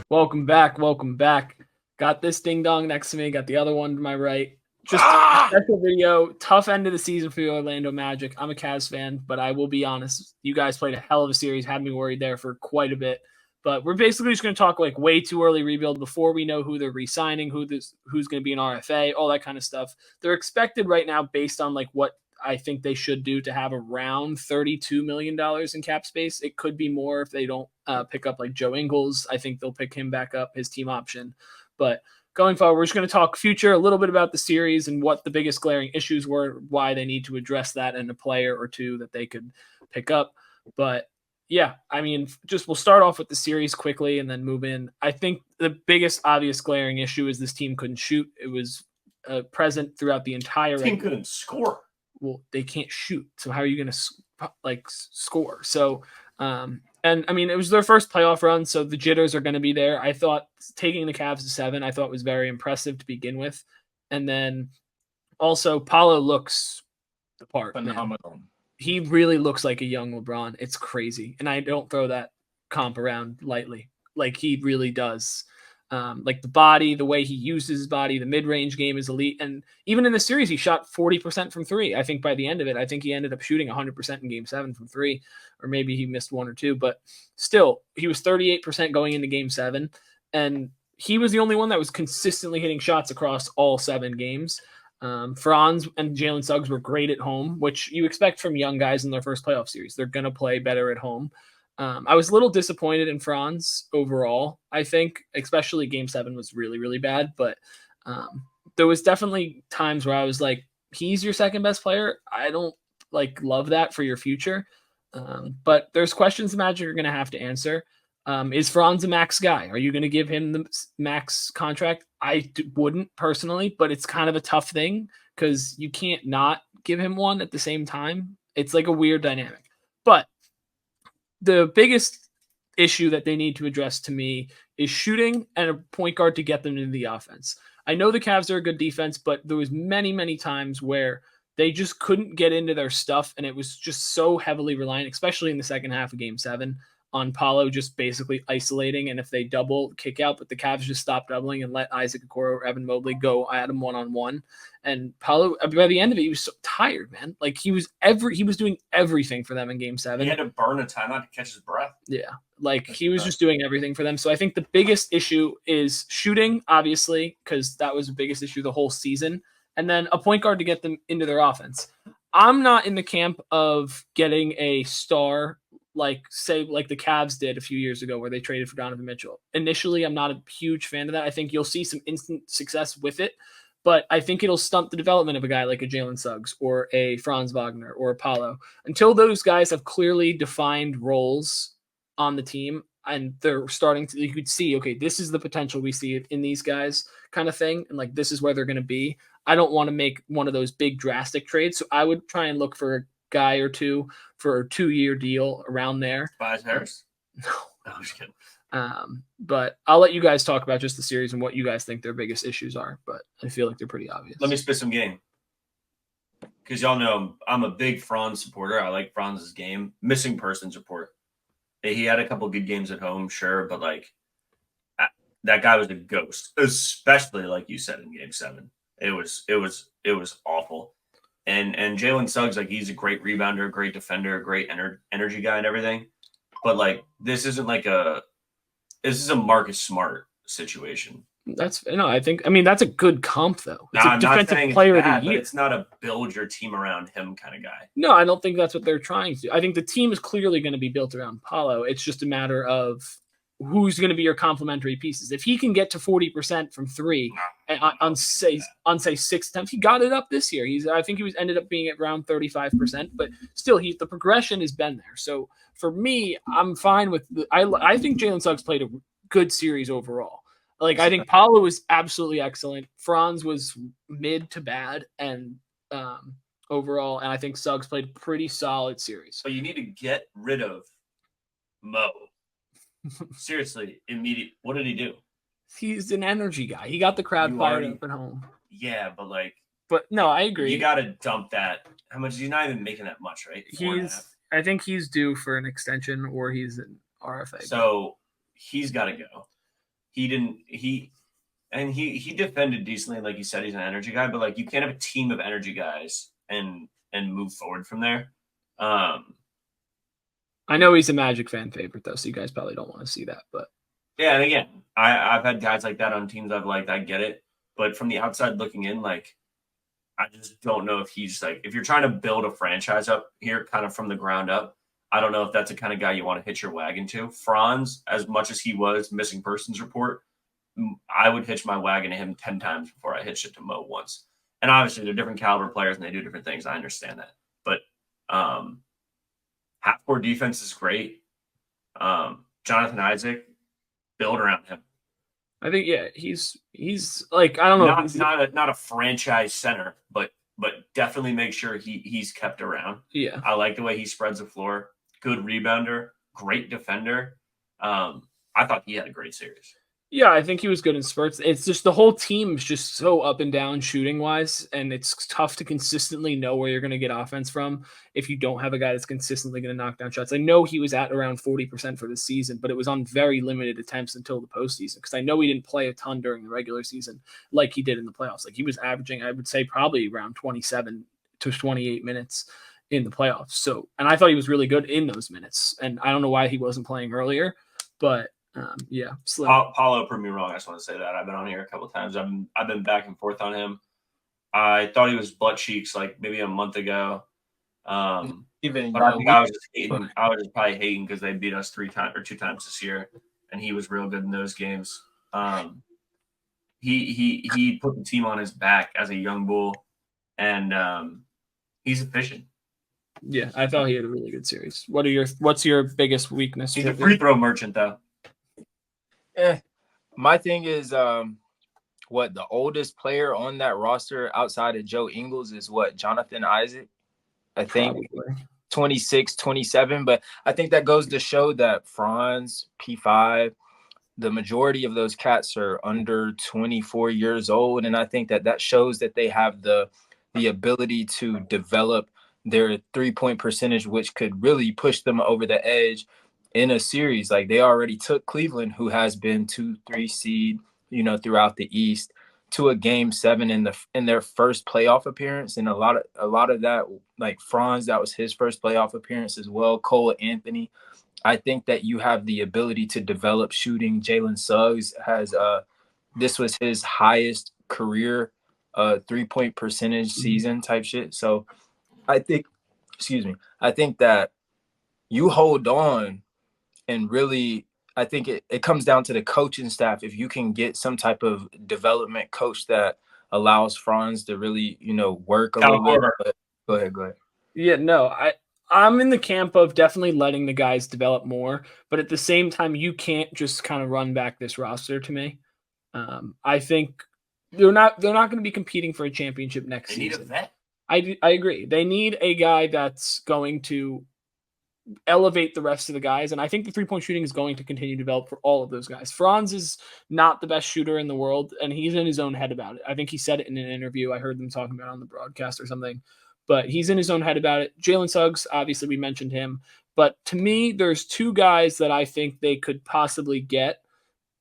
Welcome back. Welcome back. Got this ding dong next to me. Got the other one to my right. Just a special video. Tough end of the season for the Orlando Magic. I'm a Cavs fan, but I will be honest. You guys played a hell of a series. Had me worried there for quite a bit. But we're basically just going to talk like way too early rebuild before we know who they're re-signing, who's going to be an RFA, all that kind of stuff. They're expected right now based on like what I think they should do to have around $32 million in cap space. It could be more if they don't pick up like Joe Ingles. I think they'll pick him back up, his team option. But going forward, we're just going to talk future, a little bit about the series and what the biggest glaring issues were, why they need to address that, and a player or two that they could pick up. But yeah, I mean, just we'll start off with the series quickly and then move in. I think the biggest obvious glaring issue is this team couldn't shoot. It was present throughout the entire team couldn't score. Well, they can't shoot. So how are you going to like score? So, and I mean, it was their first playoff run, so the jitters are going to be there. I thought taking the Cavs to 7, I thought was very impressive to begin with, and then also Paulo looks the part. Phenomenal. Man. He really looks like a young LeBron. It's crazy, and I don't throw that comp around lightly. Like he really does. Like the body, the way he uses his body, the mid-range game is elite. And even in the series, he shot 40% from 3. I think by the end of it, I think he ended up shooting 100% in game 7 from 3, or maybe he missed 1 or 2, but still he was 38% going into game 7. And he was the only one that was consistently hitting shots across all 7 games. Franz and Jalen Suggs were great at home, which you expect from young guys in their first playoff series. They're going to play better at home. I was a little disappointed in Franz overall. I think, especially Game 7 was really, really bad. But there was definitely times where I was like, he's your second best player. I don't like love that for your future. But there's questions the Magic are going to have to answer. Is Franz a max guy? Are you going to give him the max contract? I wouldn't personally, but it's kind of a tough thing because you can't not give him one at the same time. It's like a weird dynamic. But the biggest issue that they need to address to me is shooting and a point guard to get them into the offense. I know the Cavs are a good defense, but there was many, many times where they just couldn't get into their stuff, and it was just so heavily reliant, especially in the second half of Game 7, on Paulo just basically isolating, and if they double, kick out, but the Cavs just stopped doubling and let Isaac Okoro or Evan Mobley go at him one-on-one. And Paulo, by the end of it, he was so tired, man. Like he was doing everything for them in Game 7. He had to burn a timeout to catch his breath. Yeah, like he was just doing everything for them. So I think the biggest issue is shooting, obviously, because that was the biggest issue the whole season, and then a point guard to get them into their offense. I'm not in the camp of getting a star like the Cavs did a few years ago where they traded for Donovan Mitchell. Initially, I'm not a huge fan of that. I think you'll see some instant success with it, but I think it'll stunt the development of a guy like a Jalen Suggs or a Franz Wagner or a Paulo. Until those guys have clearly defined roles on the team and they're starting to, you could see, okay, this is the potential we see in these guys kind of thing, and like this is where they're going to be. I don't want to make one of those big drastic trades, so I would try and look for a guy or two for a 2-year deal around there. Tobias Harris? No, I'm just kidding. But I'll let you guys talk about just the series and what you guys think their biggest issues are. But I feel like they're pretty obvious. Let me spit some game. Because y'all know I'm a big Franz supporter. I like Franz's game. Missing persons report. He had a couple good games at home, sure, but like that guy was a ghost, especially like you said in Game 7. It was awful. And Jalen Suggs, like he's a great rebounder, great defender, great energy guy and everything. But like this is a Marcus Smart situation. That's that's a good comp though. It's a defensive player of the year. But it's not a build your team around him kind of guy. No, I don't think that's what they're trying to do. I think the team is clearly going to be built around Paulo. It's just a matter of who's going to be your complementary pieces. If he can get to 40% from 3 on say 6 attempts, he got it up this year. I think he was ended up being at around 35%, but still the progression has been there. So for me, I'm fine with I think Jalen Suggs played a good series overall. Like I think Paulo was absolutely excellent. Franz was mid to bad and overall, and I think Suggs played a pretty solid series. But you need to get rid of Mo. Seriously, immediate. What did he do? He's an energy guy. He got the crowd fired up at home. Yeah, but no, I agree. You got to dump that. How much? He's not even making that much, right? I think he's due for an extension or he's an RFA. So he's got to go. he didn't he defended decently, like you said, he's an energy guy, but like you can't have a team of energy guys and move forward from there. I know he's a Magic fan favorite though, so you guys probably don't want to see that, but yeah, and again, I've had guys like that on teams I've liked. I get it, but from the outside looking in, like I just don't know if he's like if you're trying to build a franchise up here, kind of from the ground up. I don't know if that's the kind of guy you want to hitch your wagon to. Franz, as much as he was missing persons report, I would hitch my wagon to him 10 times before I hitched it to Mo once. And obviously, they're different caliber players and they do different things. I understand that. But half-court defense is great. Jonathan Isaac, build around him. I think he's like I don't know, not a franchise center, but definitely make sure he's kept around. Yeah, I like the way he spreads the floor. Good rebounder, great defender. I thought he had a great series. Yeah, I think he was good in spurts. It's just the whole team is just so up and down shooting wise, and it's tough to consistently know where you're going to get offense from if you don't have a guy that's consistently going to knock down shots. I know he was at around 40% for the season, but it was on very limited attempts until the postseason because I know he didn't play a ton during the regular season like he did in the playoffs. Like he was averaging, I would say, probably around 27 to 28 minutes in the playoffs. So, and I thought he was really good in those minutes, and I don't know why he wasn't playing earlier, but. Yeah, Paulo proved me wrong. I just want to say that I've been on here a couple of times. I've been back and forth on him. I thought he was butt cheeks like maybe a month ago. But I think I was just hating. I was just probably hating because they beat us 2 times this year, and he was real good in those games. He put the team on his back as a young bull, and he's efficient. Yeah, I thought he had a really good series. What's your biggest weakness? He's a free throw merchant, though. My thing is, the oldest player on that roster outside of Joe Ingles is Jonathan Isaac, I think. Probably. 26, 27. But I think that goes to show that Franz, P5, the majority of those cats are under 24 years old. And I think that shows that they have the ability to develop their 3-point percentage, which could really push them over the edge in a series. Like they already took Cleveland, who has been 2-3 seed, throughout the East, to a Game 7 in their first playoff appearance. And a lot of that, like Franz, that was his first playoff appearance as well. Cole Anthony. I think that you have the ability to develop shooting. Jalen Suggs has this was his highest career 3-point percentage season type shit. So I think that you hold on. And really, I think it comes down to the coaching staff. If you can get some type of development coach that allows Franz to really, work a little bit. But go ahead. Yeah, no, I'm in the camp of definitely letting the guys develop more. But at the same time, you can't just kind of run back this roster to me. I think they're not going to be competing for a championship next season. They need a vet. I agree. They need a guy that's going to elevate the rest of the guys, and I think the 3-point shooting is going to continue to develop for all of those guys. Franz is not the best shooter in the world, and he's in his own head about it. I think he said it in an interview. I heard them talking about it on the broadcast or something, but he's in his own head about it. Jalen Suggs, obviously we mentioned him, but to me, there's 2 guys that I think they could possibly get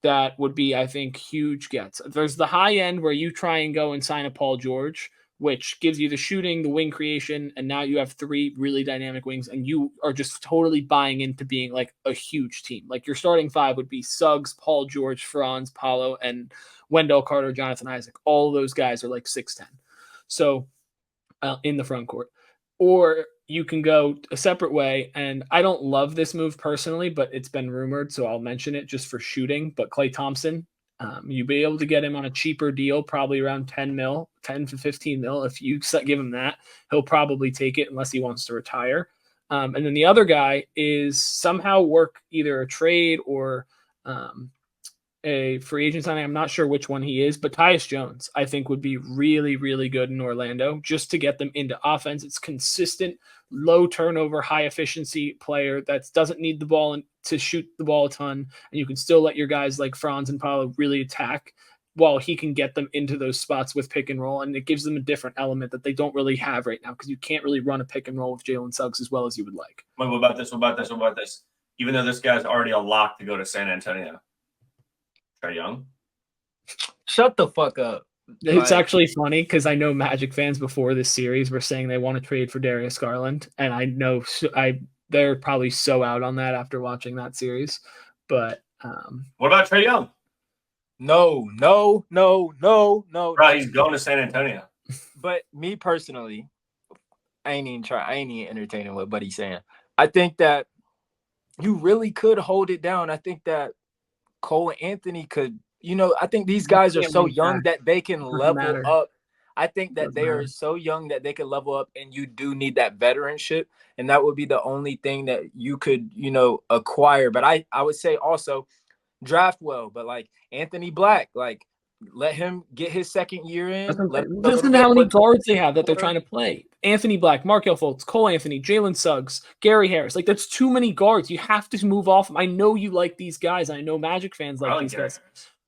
that would be, I think, huge gets. There's the high end where you try and go and sign a Paul George, which gives you the shooting, the wing creation, and now you have 3 really dynamic wings, and you are just totally buying into being like a huge team. Like your starting 5 would be Suggs, Paul George, Franz, Paulo, and Wendell Carter, Jonathan Isaac. All of those guys are like 6'10". So in the front court. Or you can go a separate way, and I don't love this move personally, but it's been rumored, so I'll mention it just for shooting. But Klay Thompson, you'll be able to get him on a cheaper deal, probably around 10 to 15 mil. If you give him that, he'll probably take it unless he wants to retire. And then the other guy is somehow work either a trade or a free agent signing. I'm not sure which one he is, but Tyus Jones, I think, would be really, really good in Orlando just to get them into offense. It's consistent, low turnover, high efficiency player that doesn't need the ball to shoot the ball a ton. And you can still let your guys like Franz and Paulo really attack while he can get them into those spots with pick and roll. And it gives them a different element that they don't really have right now because you can't really run a pick and roll with Jalen Suggs as well as you would like. What about this? Even though this guy's already a lock to go to San Antonio. Trae Young. Shut the fuck up. It's actually funny because I know Magic fans before this series were saying they want to trade for Darius Garland, and I know they're probably so out on that after watching that series. But what about Trae Young? No. Bro, he's going to San Antonio. But me personally, I ain't even entertaining what Buddy's saying. I think that you really could hold it down. I think that Cole Anthony could, I think these guys are so young that they can level up. I think that they are so young that they can level up, and you do need that veteranship. And that would be the only thing that you could, acquire. But I would say also draft well, but like Anthony Black, like let him get his second year in. Listen to how many guards they have that they're trying to play. Anthony Black, Markelle Fultz, Cole Anthony, Jalen Suggs, Gary Harris. Like, that's too many guards. You have to move off them. I know you like these guys. I know Magic fans like these guys.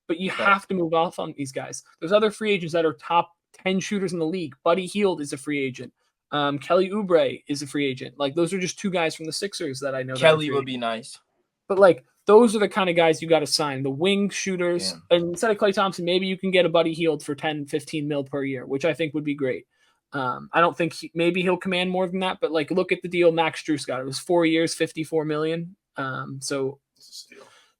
But you have to move off on these guys. There's other free agents that are top 10 shooters in the league. Buddy Hield is a free agent. Kelly Oubre is a free agent. Like, those are just two guys from the Sixers that I know. Kelly would be nice. But, like, those are the kind of guys you got to sign. The wing shooters. Yeah. And instead of Klay Thompson, maybe you can get a Buddy Hield for 10, 15 mil per year, which I think would be great. I don't think maybe he'll command more than that, but like look at the deal Max Strus got. It was 4 years, $54 million. So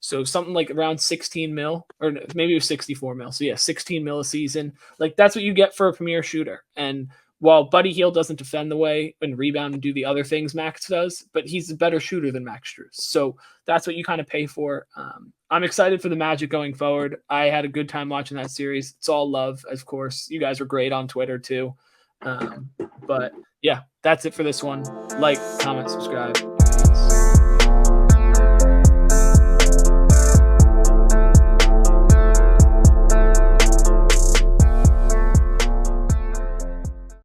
something like around 16 mil, or maybe it was 64 mil. So yeah, 16 mil a season. Like that's what you get for a premier shooter. And while Buddy Hield doesn't defend the way and rebound and do the other things Max does, but he's a better shooter than Max Strus. So that's what you kind of pay for. I'm excited for the Magic going forward. I had a good time watching that series. It's all love, of course. You guys were great on Twitter too. But yeah, that's it for this one. Like, comment, subscribe.